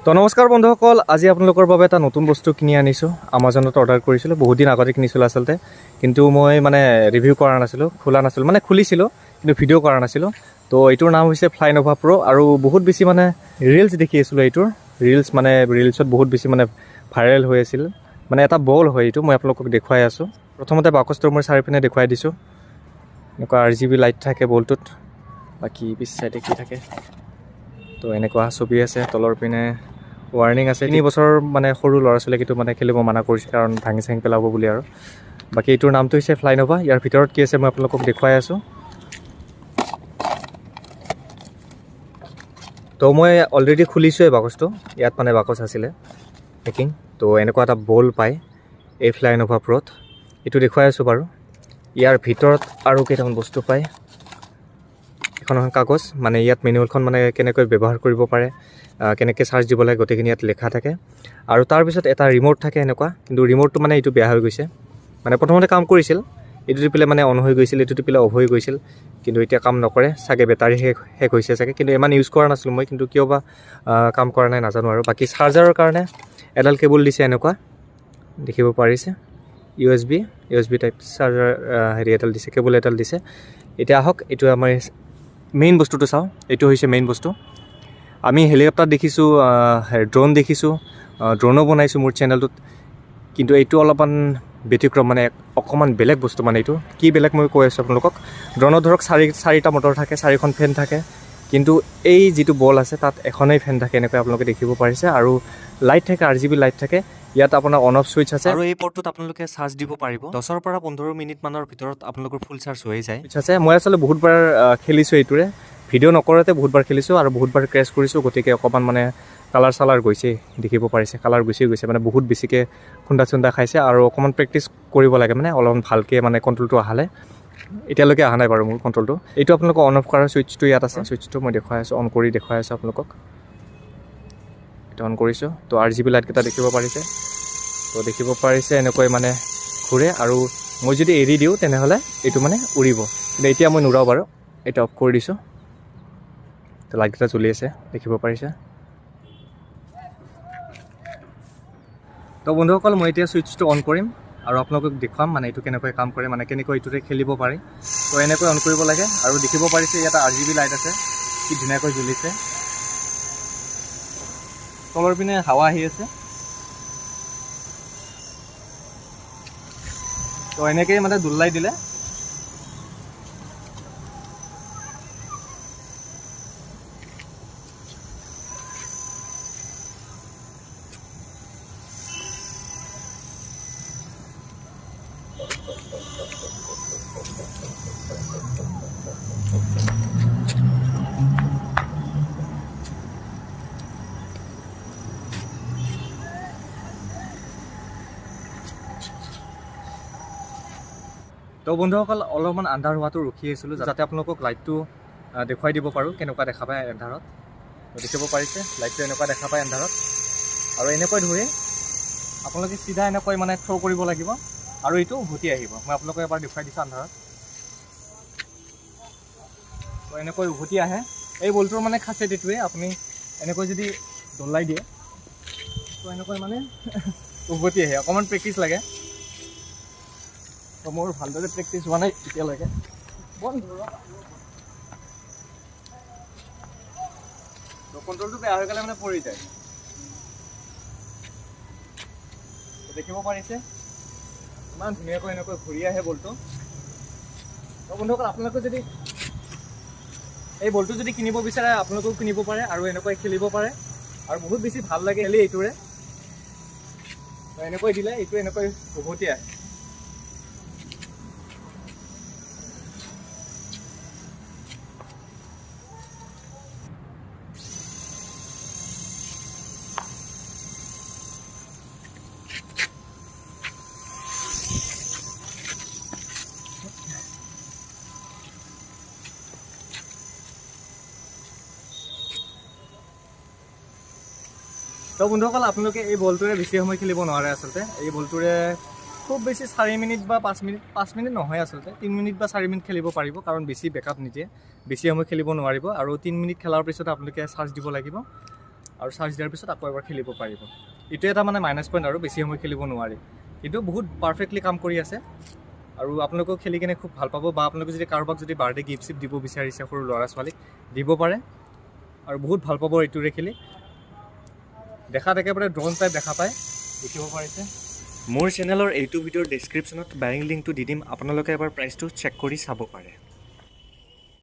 তো নমস্কাৰ বন্ধুসকল, আজি আপোনালোকৰ বাবে এটা নতুন বস্তু কিনি আনিছোঁ। আমাজনত অৰ্ডাৰ কৰিছিলোঁ, বহুত দিন আগতে কিনিছিলোঁ আচলতে, কিন্তু মই ৰিভিউ কৰা নাছিলোঁ, খোলা নাছিলোঁ, খুলিছিলোঁ কিন্তু ভিডিঅ' কৰা নাছিলোঁ। তো এইটোৰ নাম হৈছে ফ্লাইন'ভা প্ৰ' আৰু বহুত বেছি ৰিলছ দেখি আছিলোঁ। এইটোৰ ৰিলছত বহুত বেছি ভাইৰেল হৈ আছিল। এটা বল হয় এইটো, মই আপোনালোকক দেখুৱাই আছোঁ। প্ৰথমতে বাকচটোৰ মই চাৰিওপিনে দেখুৱাই দিছোঁ। এনেকুৱা RGB লাইট থাকে বলটোত, বাকী পিছ চাইডে কি থাকে তো এনেকুৱা ছবি আছে। তলৰ পিনে ৱাৰ্ণিং আছে, 3 বছৰ সৰু ল'ৰা ছোৱালীক এইটো খেলিব মানা কৰিছে, কাৰণ ভাঙি চাঙি পেলাব বুলি। আৰু বাকী এইটোৰ নামটো হৈছে ফ্লাইন'ভা। ইয়াৰ ভিতৰত কি আছে মই আপোনালোকক দেখুৱাই আছোঁ। তো মই অলৰেডি খুলিছোঁ এই বাকচটো। ইয়াত বাকচ আছিলে পেকিং। তো এনেকুৱা এটা বল পায় এই ফ্লাইন'ভা প্ৰ'ত, এইটো দেখুৱাই আছোঁ বাৰু। ইয়াৰ ভিতৰত আৰু কেইটামান বস্তু পায়। এখন কাগজ, ইয়াত মেনুৱেলখন কেনেকৈ ব্যৱহাৰ কৰিব পাৰে, কেনেকৈ চাৰ্জ দিব লাগে, গোটেইখিনি ইয়াত লিখা থাকে। আৰু তাৰপিছত এটা ৰিম'ট থাকে এনেকুৱা, কিন্তু ৰিম'টটো এইটো বেয়া হৈ গৈছে। প্ৰথমতে কাম কৰিছিল, এইটো টিপিলে অন হৈ গৈছিল, এইটো টিপিলে অফ হৈ গৈছিল, কিন্তু এতিয়া কাম নকৰে চাগে, বেটাৰী শেষ হৈছে চাগে। কিন্তু ইমান ইউজ কৰা নাছিলোঁ মই, কিন্তু কিয় বা কাম কৰা নাই নাজানো। আৰু বাকী চাৰ্জাৰৰ কাৰণে এডাল কেবল দিছে, এনেকুৱা দেখিব পাৰিছে। USB টাইপ চাৰ্জাৰ এডাল দিছে, কেবল এডাল দিছে। এতিয়া আহক, এইটো আমাৰ মেইন বস্তুটো চাওঁ। এইটো হৈছে মেইন বস্তু। আমি হেলিকপ্টাৰ দেখিছোঁ, ড্ৰোন দেখিছোঁ, ড্ৰোনো বনাইছোঁ মোৰ চেনেলটোত, কিন্তু এইটো অলপমান ব্যতিক্ৰম, অকণমান বেলেগ বস্তু। এইটো কি বেলেগ মই কৈ আছোঁ আপোনালোকক। ড্ৰোনত ধৰক চাৰিটা মটৰ থাকে, 4খন ফেন থাকে, কিন্তু এই যিটো বল আছে তাত এখনেই ফেন থাকে, এনেকৈ আপোনালোকে দেখিব পাৰিছে। আৰু লাইট থাকে, RGB লাইট থাকে। ইয়াত আপোনাৰ অন অফ ছুইচ আছে, আৰু এই পৰ্টটোত আপোনালোকে চাৰ্জ দিব পাৰিব। 10 পৰা 15 মিনিটমানৰ ভিতৰত আপোনালোকৰ ফুল চাৰ্জ হৈ যায়। আছে, মই আচলতে বহুতবাৰ খেলিছোঁ এইটোৰে, ভিডিঅ' নকৰোঁতে বহুতবাৰ খেলিছোঁ আৰু বহুতবাৰ ক্ৰেছ কৰিছোঁ। গতিকে অকণমান কালাৰ চালাৰ গৈছে, দেখিব পাৰিছে, কালাৰ গুচি গৈছে, বহুত বেছিকৈ খুন্দা চুন্দা খাইছে। আৰু অকণমান প্ৰেক্টিচ কৰিব লাগে, অলপমান ভালকৈ কণ্ট্ৰলটো আহালে। এতিয়ালৈকে অহা নাই বাৰু মোৰ কণ্ট্ৰলটো। এইটো আপোনালোকক অন অফ কৰাৰ ছুইচটো ইয়াত আছে। ছুইচটো মই দেখুৱাই আছোঁ, অন কৰি দেখুৱাই আছোঁ আপোনালোকক। এইটো অন কৰিছোঁ। তো RGB লাইটকেইটা দেখিব পাৰিছে। তো দেখিব পাৰিছে এনেকৈ ঘূৰে, আৰু মই যদি এৰি দিওঁ তেনেহ'লে এইটো উৰিব। কিন্তু এতিয়া মই নুৰাও বাৰু, এইটো অফ কৰি দিছোঁ। তো লাইটকেইটা জ্বলি আছে, দেখিব পাৰিছে। তো বন্ধুসকল, মই এতিয়া ছুইচটো অন কৰিম আৰু আপোনালোকক দেখুৱাম এইটো কেনেকৈ কাম কৰে, কেনেকৈ এইটোৰে খেলিব পাৰি। তো এনেকৈ অন কৰিব লাগে, আৰু দেখিব পাৰিছে ইয়াত RGB লাইট আছে, কি ধুনীয়াকৈ জ্বলিছে। তলৰ পিনে হাৱা আহি আছে। তো এনেকেই দোলাই দিলে তো বন্ধুসকল, অলপমান আন্ধাৰ হোৱাটো ৰখি আছিলোঁ, যাতে আপোনালোকক লাইটটো দেখুৱাই দিব পাৰোঁ কেনেকুৱা দেখা পায় এন্ধাৰত। দেখিব পাৰিছে লাইটটো এনেকুৱা দেখা পায় এন্ধাৰত। আৰু এনেকৈ ধৰি আপোনালোকে চিধা এনেকৈ থ্ৰ' কৰিব লাগিব, আৰু এইটো উভতি আহিব। মই আপোনালোকক এবাৰ দেখুৱাই দিছোঁ আন্ধাৰত। তো এনেকৈ উভতি আহে। এই বলটোৰ খাচিয়ত এইটোৱে, আপুনি এনেকৈ যদি দলাই দিয়ে তো এনেকৈ উভতি আহে। অকণমান প্ৰেক্টিচ লাগে। তো মোৰ ভালদৰে প্ৰেক্টিচ হোৱা নাই এতিয়ালৈকে। তো কণ্ট্ৰলটো বেয়া হৈ গ'লে পৰি যায়। দেখিব পাৰিছে ইমান ধুনীয়াকৈ এনেকৈ ঘূৰি আহে বলটো। তো বন্ধুসকল, আপোনালোকে যদি এই বলটো যদি কিনিব বিচাৰে, আপোনালোকেও কিনিব পাৰে আৰু এনেকৈ খেলিব পাৰে, আৰু বহুত বেছি ভাল লাগে খেলি এইটোৰে। তো এনেকৈ দিলে এইটো এনেকৈ উভতি আহে। তো বন্ধুসকল, আপোনালোকে এই বলটোৰে বেছি সময় খেলিব নোৱাৰে আচলতে। এই বলটোৰে খুব বেছি 4 মিনিট বা 5 মিনিট নহয় আচলতে, 3 মিনিট বা 4 মিনিট খেলিব পাৰিব, কাৰণ বেছি বেকআপ নিদিয়ে, বেছি সময় খেলিব নোৱাৰিব। আৰু 3 মিনিট খেলাৰ পিছত আপোনালোকে চাৰ্জ দিব লাগিব। আৰু চাৰ্জ দিয়াৰ পিছত আকৌ এবাৰ খেলিব পাৰিব। এইটো এটা মানে মাইনাছ পইণ্ট আৰু বেছি সময় খেলিব নোৱাৰি, কিন্তু বহুত পাৰফেক্টলি কাম কৰি আছে। আৰু আপোনালোকেও খেলি কিনে খুব ভাল পাব, বা আপোনালোকে যদি কাৰোবাক যদি বাৰ্থডে গিফ্ট চিফ্ট দিব বিচাৰিছে সৰু ল'ৰা ছোৱালীক দিব পাৰে, আৰু বহুত ভাল পাব এইটোৰে খেলি। দেখাত একেবাৰে ড্ৰোন টাইপ দেখা পায়, দেখিব পাৰিছে। মোৰ চেনেলৰ এইটো ভিডিঅ'ৰ ডেছক্ৰিপশ্যনত বায়িং লিংকটো দি দিম, আপোনালোকে এবাৰ প্ৰাইচটো চেক কৰি চাব পাৰে।